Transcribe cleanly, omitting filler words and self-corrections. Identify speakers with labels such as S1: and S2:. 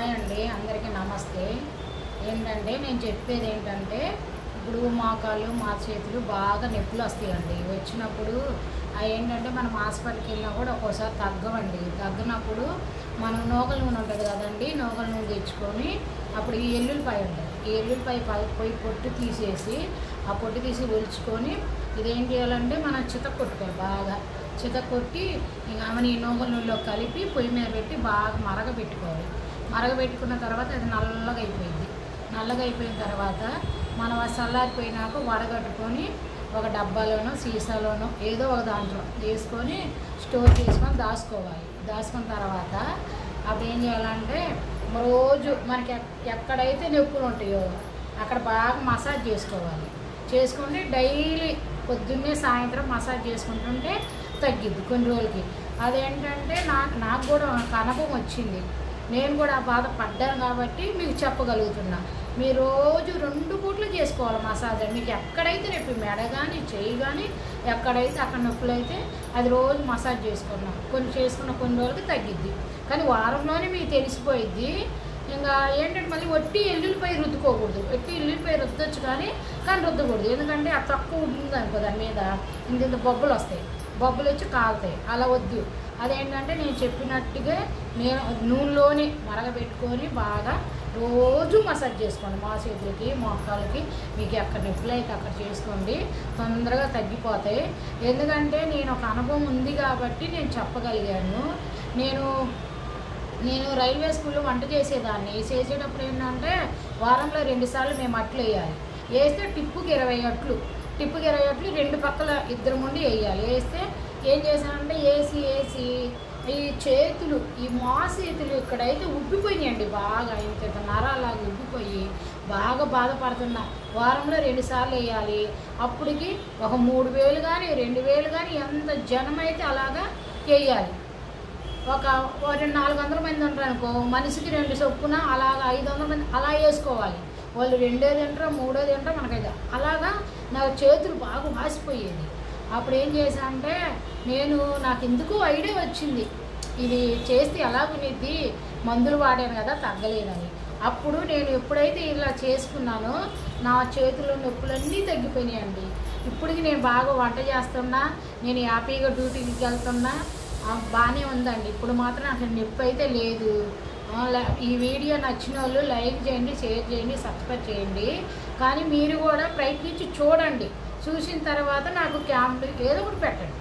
S1: Hi అండి, అందరికీ నమస్తే. ఏంటంటే నేను చెప్పేది ఏంటంటే, ఇప్పుడు మోకాళ్ళు మా చేతులు బాగా నొప్పులు వస్తాయండి. వచ్చినప్పుడు అవి ఏంటంటే మనం హాస్పిటల్కి వెళ్ళినా కూడా ఒక్కోసారి తగ్గవండి. తగ్గినప్పుడు మనం నూకల నూనె ఉంటుంది కదండి, నూకల నూనె తెచ్చుకొని అప్పుడు ఈ ఎల్లుల్లిపాయ ఉంటుంది, ఈ ఎల్లుల్లిపాయ పోయి పొట్టు తీసేసి ఆ పొట్టు తీసి ఒలుచుకొని ఇదేం చేయాలంటే మనం చితక్కొట్టుకోవాలి. బాగా చితక్కొట్టి ఇక ఆమెను ఈ నూకల నూనెలో కలిపి పొయ్యి మీద పెట్టి బాగా మరగబెట్టుకోవాలి. మరగబెట్టుకున్న తర్వాత అది నల్లగా అయిపోయింది. నల్లగా అయిపోయిన తర్వాత మనం ఆ చల్లారిపోయినాక వడగట్టుకొని ఒక డబ్బాలోనో సీసాలోనో ఏదో ఒక దాంట్లో వేసుకొని స్టోర్ చేసుకొని దాచుకోవాలి. దాచుకున్న తర్వాత అప్పుడు ఏం చేయాలంటే రోజు మనకి ఎక్కడైతే నొప్పులు ఉంటాయో అక్కడ బాగా మసాజ్ చేసుకోవాలి. చేసుకుంటే డైలీ పొద్దున్నే సాయంత్రం మసాజ్ చేసుకుంటుంటే తగ్గిద్ది కొన్ని రోజులకి. అదేంటంటే నాకు కూడా అనుభవం వచ్చింది. నేను కూడా ఆ బాధ పడ్డాను కాబట్టి మీకు చెప్పగలుగుతున్నా. మీరు రోజు 2 పూట్లు చేసుకోవాలి మసాజ్. మీకు ఎక్కడైతే నొప్పి మెడ కానీ చెయ్యి కానీ ఎక్కడైతే అక్కడ నొప్పులు అయితే అది రోజు మసాజ్ చేసుకున్నాం. చేసుకున్న కొన్ని రోజులకి తగ్గిద్ది. కానీ వారంలోనే మీకు తెలిసిపోయిద్ది. ఇంకా ఏంటంటే మళ్ళీ ఒట్టి ఎల్లుల్లిపాయ రుద్దుకోకూడదు. ఒట్టి ఎల్లుల్లిపాయ రుద్దొచ్చు కానీ రుద్దకూడదు. ఎందుకంటే ఆ తక్కువ ఉంటుంది అనుకో, దాని మీద ఇంత బొబ్బలు వస్తాయి, బొబ్బలు వచ్చి కాలుతాయి. అలా వద్దు. అదేంటంటే నేను చెప్పినట్టుగా నేను నూనెలోనే మరగబెట్టుకొని బాగా రోజు మసాజ్ చేసుకోండి. మా చేతులకి మోకాళ్ళకి మీకు ఎక్కడ నొప్పులు అయితే అక్కడ చేసుకోండి, తొందరగా తగ్గిపోతాయి. ఎందుకంటే నేను ఒక అనుభవం ఉంది కాబట్టి నేను చెప్పగలిగాను. నేను రైల్వే స్కూల్లో వంట చేసేదాన్ని. చేసేటప్పుడు ఏంటంటే వారంలో 2 సార్లు మేము అట్లు వేయాలి. వేస్తే టిప్పుకి 20 అట్లు, టిప్పుకి 20 అట్లు 2 పక్కల ఇద్దరు ముందు వేయాలి. వేస్తే ఏం చేశానంటే వేసి ఈ చేతులు, ఈ మా చేతులు ఇక్కడైతే ఉబ్బిపోయినాయండి. బాగా ఇంత నరాలాగా ఉబ్బిపోయి బాగా బాధపడుతున్నా. వారంలో 2 సార్లు వేయాలి. అప్పటికి ఒక 3000 కానీ 2000 కానీ ఎంత జనం అయితే అలాగా వేయాలి. ఒక 400 మంది ఉంటారు అనుకో, మనిషికి 2 చొప్పున అలాగా 500 మంది అలా వేసుకోవాలి. వాళ్ళు 2 తింటారో 3 తింటారో మనకైతే అలాగా నాకు చేతులు బాగా వాసిపోయేది. అప్పుడు ఏం చేశా అంటే నాకు ఎందుకు ఐడియా వచ్చింది, ఇది చేస్తే ఎలా వినిద్ది, మందులు వాడాను కదా తగ్గలేదని. అప్పుడు నేను ఎప్పుడైతే ఇలా చేసుకున్నానో నా చేతుల నొప్పులన్నీ తగ్గిపోయినాయండి. ఇప్పటికి నేను బాగా వంట చేస్తున్నా, నేను హ్యాపీగా డ్యూటీకి వెళ్తున్నా, బాగానే ఉందండి. ఇప్పుడు మాత్రం నాకు నొప్పి అయితే లేదు. ఈ వీడియో నచ్చిన వాళ్ళు లైక్ చేయండి, షేర్ చేయండి, సబ్స్క్రైబ్ చేయండి. కానీ మీరు కూడా ప్రయత్నించి చూడండి. చూసిన తర్వాత నాకు కామెంట్ ఏదో ఒకటి పెట్టండి.